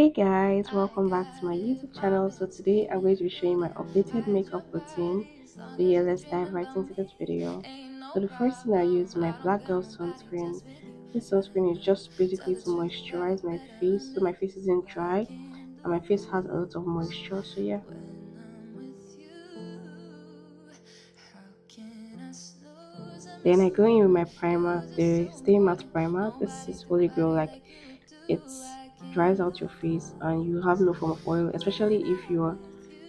Hey guys, welcome back to my YouTube channel. So today I'm going to be showing my updated makeup routine. So yeah, let's dive right into this video. So the first thing I use my Black Girl sunscreen. This sunscreen is just basically to moisturize my face so my face isn't dry and my face has a lot of moisture. So yeah. Then I go in with my primer, the Stay Matte primer. This is Holy Grail, like it dries out your face and you have no form of oil, especially if you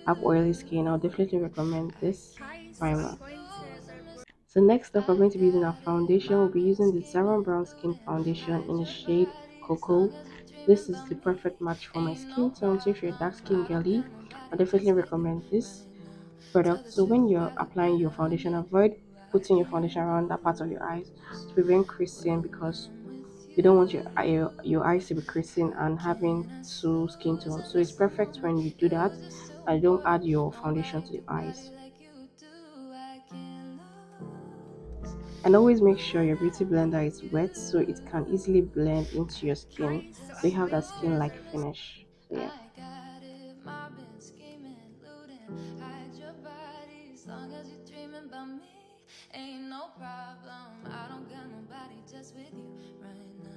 have oily skin. I'll definitely recommend this primer. So next up, we're going to be using our foundation. We'll be using the Zara Brown Skin Foundation in the shade Cocoa. This is the perfect match for my skin tone. So if you're a dark skin girly, I definitely recommend this product. So when you're applying your foundation, avoid putting your foundation around that part of your eyes to prevent creasing, because you don't want your eyes to be creasing and having two skin tones. So it's perfect when you do that and you don't add your foundation to your eyes. And always make sure your beauty blender is wet so it can easily blend into your skin so you have that skin like finish. So yeah. Ain't no problem, I don't got nobody just with you right now.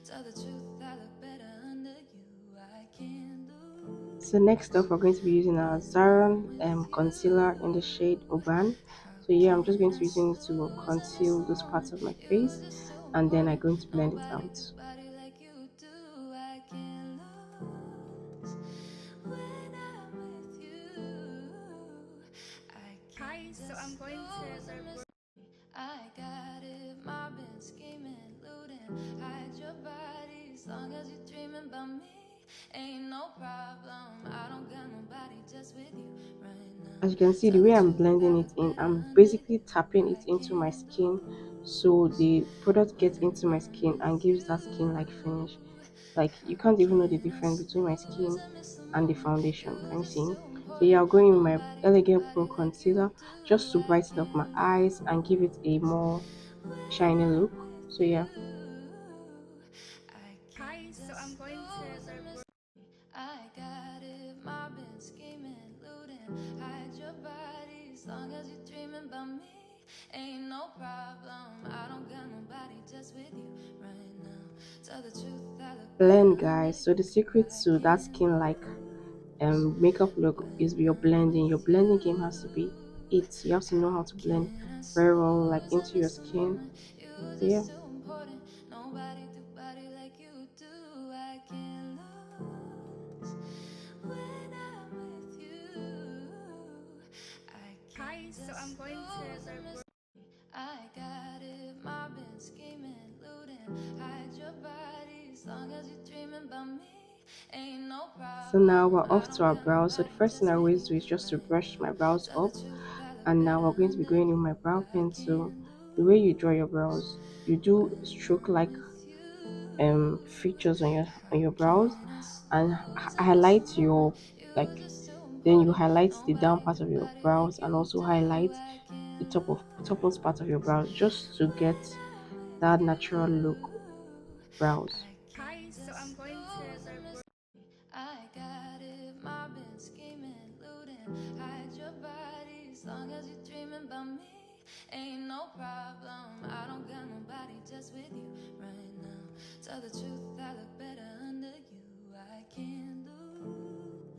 Tell the truth, I look better under you. I can do. So next up, we're going to be using our Zara concealer in the shade Urban. So yeah, I'm just going to be using it to conceal those parts of my face, and then I'm going to blend it out. So I'm going to I got it, mobbing, scheming, looting, hide your body as long as you're dreaming about me. Ain't no problem, I don't got nobody just with you right now. As you can see, the way I'm blending it in, I'm basically tapping it into my skin so the product gets into my skin and gives that skin like finish. Like you can't even know the difference between my skin and the foundation. Can you see? So yeah, I'll go in with my Elegant Pro concealer just to brighten up my eyes and give it a more shiny look. So yeah. so I'm going to I got it, mobbing, scheming, looting, hide your body as long as you're dreaming about me. Ain't no problem, I don't got nobody just with you right now. Tell the truth, I look blend, guys. So the secret to that skin like makeup look is your blending. Your blending game has to be it. You have to know how to blend very well, like into your skin. So yeah. so I'm going to I got it, mobbing, scheming, looting, hide your body as long as you're dreaming about me. Ain't no problem. So now we're off to our brows. So the first thing I always do is just to brush my brows up, and now we're going to be going in my brow pencil. The way you draw your brows, you do stroke like features on your brows and highlight your like, then you highlight the down part of your brows and also highlight the topmost part of your brows just to get that natural look brows. so I'm going to I got it, mobbing, scheming, looting, hide your body as long as you're dreaming about me. Ain't no problem, I don't got nobody just with you right now. Tell the truth, I look better under you. I can do.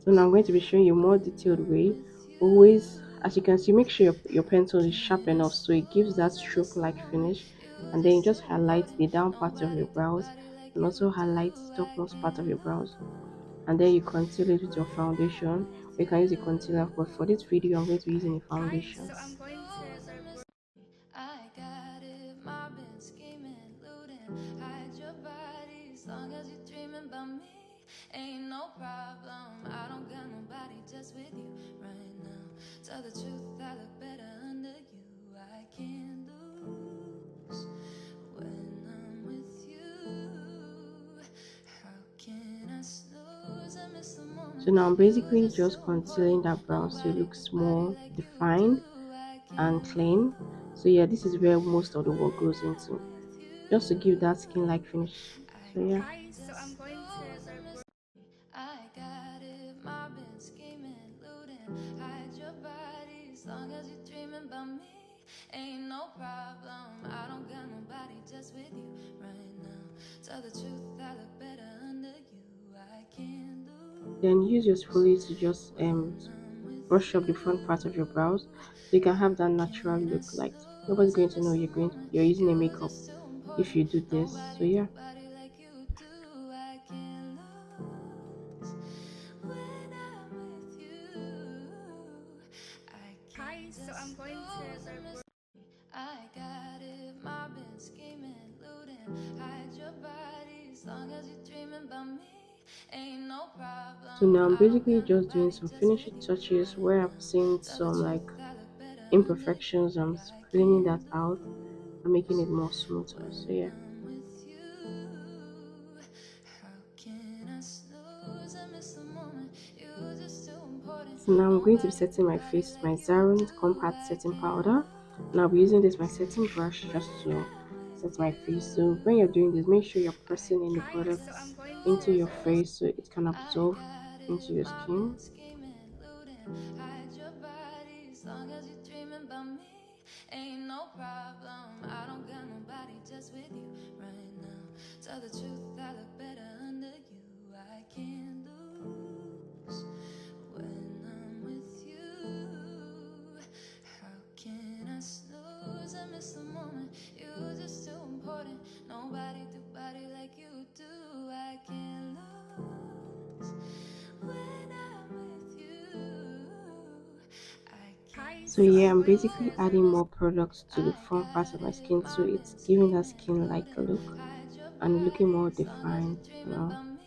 So now I'm going to be showing you a more detailed way. Always, as you can see, make sure your pencil is sharp enough so it gives that stroke like finish, and then you just highlight the down part of your brows and also highlight the topmost part of your brows, and then you conceal it with your foundation, or you can use a concealer, but for this video I'm going to be using a foundation. so I'm going to I got it, mobbing, scheming, looting, hide your body as long as you're dreaming about me. Ain't no problem, I don't got nobody just with you right now. Tell the truth, I look better under you. I can lose when I'm with you. How can I snooze? I miss the moment. So now I'm basically just concealing that brow so it looks more defined and clean. So yeah, this is where most of the work goes into, just to give that skin like finish. So yeah. so I'm going to I I got it, mobbing, scheming, looting. Hide your body as long as you're dreaming about me. Ain't no problem. I don't got nobody just with you right now. Tell the truth, I look better under you. I can't Then use your lose spoolie to just when I'm with brush up the front part of your you. brows so you can have that natural Can I look. Like nobody's snooze going and to miss know the moment? you're using a You're makeup just too if important. you do this. So Nobody do yeah. body like you do. I can't lose when I'm with you. I Hi, can't so just I'm going to snooze the and miss. I got it, mobbing, scheming, looting. Hide your body as long as you're dreaming about me. Ain't no So problem. now I'm I don't basically got just doing nobody some just with finishing you touches right where I've now. seen Tell the some like truth, I look better under imperfections. you. I'm I cleaning can't that out and making lose it more smoother. So when yeah. I'm with you. How can I snooze? I miss the moment. You're just too important. So now I'm going to be Nobody setting do my body face, my like you Zaron do. compact I setting can't powder, and I'll be using this my setting brush lose just to when I'm set with my face. So when you're you. doing this, make sure you're I pressing in the Hi, can't so product I'm going snooze to into and your the miss. face so it can I absorb got into it, your skin. mobbing, scheming, looting. Hide your body as long as you're dreaming about me. Ain't no problem. I don't got nobody just with you right now. Tell the truth, I look better under you. I can't lose when I'm with you. How can I snooze? I miss the moment. You're just too important. Nobody do body like you do. I can't lose when I'm with you. I Hi, So can't so yeah, I'm I'm going basically to adding the more products to the I front part got of my it, skin so it's mobbing, giving that scheming, skin like a looting. look Hide your and looking more body as long as defined, you're you dreaming know. about me.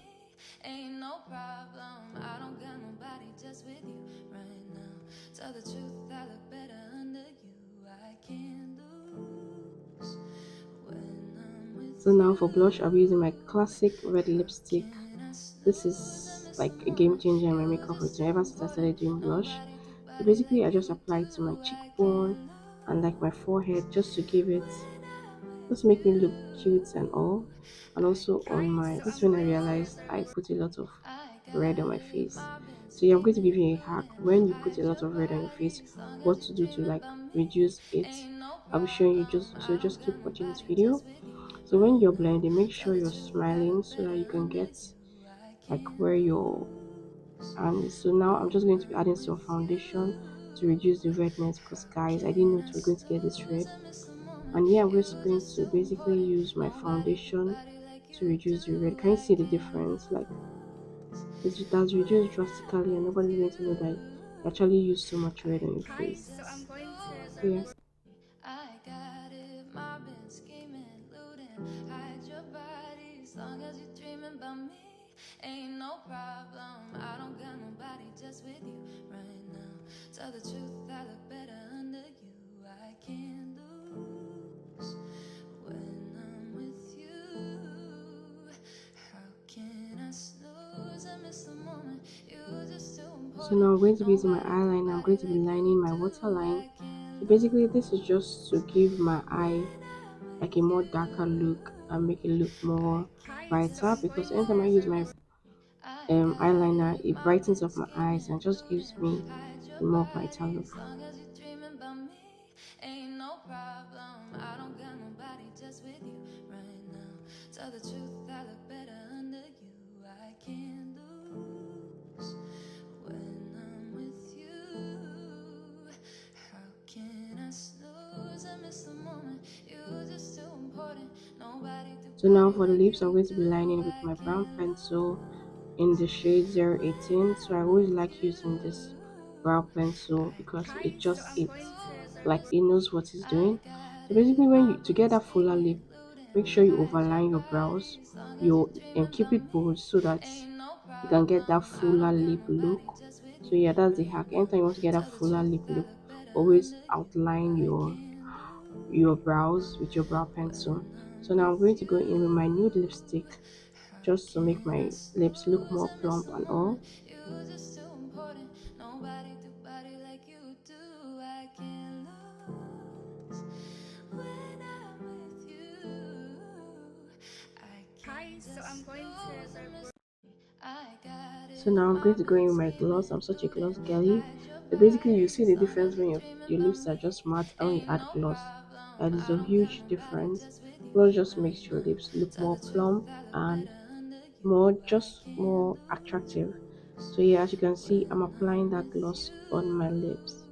Ain't no problem. I don't got nobody just with you right now. Tell the truth, I look better under you. I can't lose when I'm So with now for blush, I'll be using my you. classic red How lipstick. can I This snooze? I is miss the like a game moment. changer in my You're makeup just routine too ever since I important. started doing blush. Nobody do So body basically, I like just you apply it to my do. I cheekbone can't and like my forehead just to give it, lose when I'm just with to make me look cute and all. you. And I also on Hi, my, so can't this is I'm when I going to realized snooze. I the put a lot of I red got on my it, face. mobbing, So yeah, I'm going to give scheming, you a hack looting. when you put a Hide lot your of red on your face, body as long as what you're to do to dreaming like about me. reduce it. Ain't no I'll be showing you problem. just so I just don't keep got watching this nobody video. just with you So when right you're now. blending, make Tell sure the you're truth, I smiling look so that better you can under get you. I like can't where your lose and so now I'm just going to be when adding I'm some with foundation to you. reduce the redness because How guys I didn't know can it I was going to get this snooze? red. I miss the moment. And yeah, I'm just You're going just to too basically important. use my Nobody do foundation body like to you reduce the red. do. Can you I see the can't difference? Like lose it has reduced when I'm drastically and with nobody's going to know that you you. actually use so much red I on your Hi, face. can't so just I'm going to So the yeah. I got it, mobbing, scheming, looting. Hide your body as long as you're dreaming about me. Ain't no problem. I don't got nobody just with you right now. Tell the truth, I look better under you. I can't lose when I'm with you. How can I snooze? I miss the moment. You're just too So important. now I'm going to be using my Nobody do eyeliner. I'm going body to be like you lining my do. waterline. I can't So basically this is lose just to give my eye when I'm like a with more darker look and make it you. look I more Hi, can't so brighter I'm just because going anytime I to use the my snooze. I got eyeliner, it, it brightens mobbing, up my eyes and scheming, just gives looting. me Hide your a more brighter body as look. long as you're dreaming about me. Ain't no problem. I don't got nobody just with you right now. Tell the truth, I look better under you. I can't lose when I'm with you. How can I snooze? I miss the moment. You're just too important. Nobody do So now body for the like lips, you I'm going to be do. lining with I my brown can't pencil in the shade lose 018. when So I I'm always with like using this you. brown pencil I because it Hi, can't so just just I'm it going to snooze. like it knows what it's I doing. got So it, basically when you to get mobbing, that fuller lip, scheming, looting. make sure you Hide your overline your brows, body as long as you you're and dreaming keep about it me. bold so that Ain't no you can get that problem. I fuller don't got lip nobody look. just with So you yeah, that's the right hack. now. Anytime you want to get that Tell the fuller truth, lip I look, look better always under you. outline I can't your lose brows with your brow pencil. when So I'm now I'm with going to go in with my nude you. lipstick How just to make can I my lips look snooze? more I miss plump the and moment. all. You're just too important. Nobody do body like you do. I can't lose when I'm with you. I Hi, can't so just I'm going to snooze. I the miss. I got So So now I'm going to go in with my gloss. I'm such a gloss girly. So basically you see the difference when your lips are just matte and when you add gloss. That is a huge difference. Gloss just makes your lips look more plump and more attractive. So yeah, as you can see, I'm applying that gloss on my lips.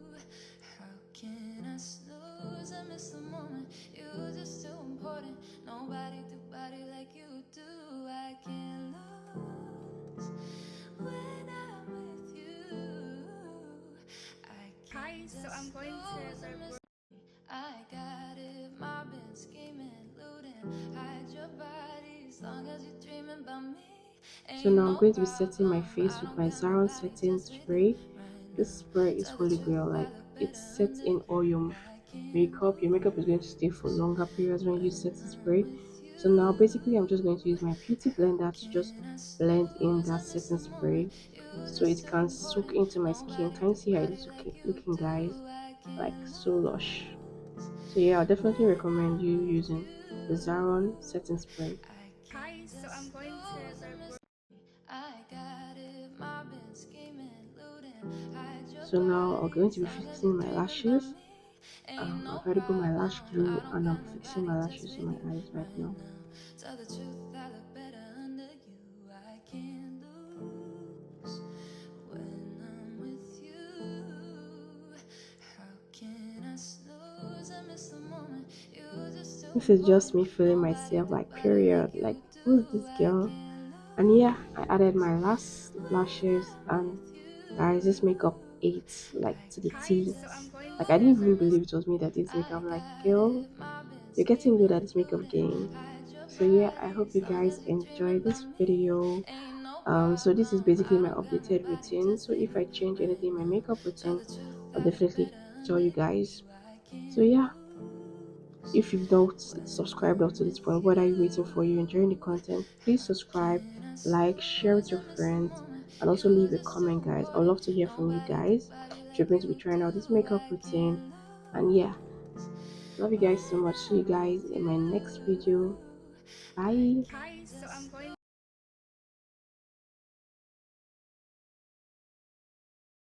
How can I snooze? I miss the moment. You're just too important. Nobody do body like you do. I can't lose when I'm with you. I Hi, can't so I'm going snooze. I to miss. I got it, mobbing, scheming, looting. Hide your body as long as you're dreaming about me. So Ain't now I'm no going to be setting my problem. face I with don't my got Zaron nobody setting just with you spray. right This now. spray is Tell the holy truth, grail. I Like look it better sets under in all you. your I can't makeup. Your makeup is going to stay for lose longer periods when you use when setting I'm spray. with So now you. basically I'm just going to use my beauty How blender to just can I blend in snooze? that I miss setting the moment. spray You're so just it too can soak important. into my skin. Nobody Can you do see how it body is like you looking, do. guys? I Like can't so lush. lose So yeah, I'll definitely when recommend you I'm with using the you. Zaron setting spray. I Hi, can't so I'm going snooze. I to miss. I got it, mobbing, scheming, looting. Hide your So now I'm body going to as be long as you're fixing my dreaming about lashes. me. Ain't I've no already got my lash problem. glue I don't and got I'm fixing nobody my just lashes with on my you eyes right right now. now. Tell the truth, I look better under you. I can't lose when I'm with you. How can I snooze? I miss the moment. You're just too This is just important. me feeling Nobody myself do like body like period. you Like who's do. this I girl? can't And yeah, I lose added my last when lashes I'm and with guys, this you. makeup ate like I to the Hi, T. so can't I'm going Like I didn't even to believe it was me that did this makeup. I I'm like, got girl, it, mobbing, you're getting good scheming, at this makeup looting. game. Hide your So yeah, I body hope as you long guys as you're dreaming enjoy about this me. video. Ain't no So this is problem. basically I my don't got updated nobody routine. just So with if you I change right anything in my now. makeup Tell routine, the truth, I'll I look definitely better tell under you you. guys. I So can't yeah, lose if you've not when subscribed up I'm to this with point, what are you waiting for? You're enjoying the you. content, please How subscribe, can I like, share with snooze? your I miss the friends, moment. and also leave You're a just too comment, guys. I'd important. love to hear from you Nobody do guys body if you're like going to be you trying out this do. makeup I routine. can't And yeah, lose love you guys so when much. See you I'm guys with in my you. next video. I Bye. can't Hi, so I'm going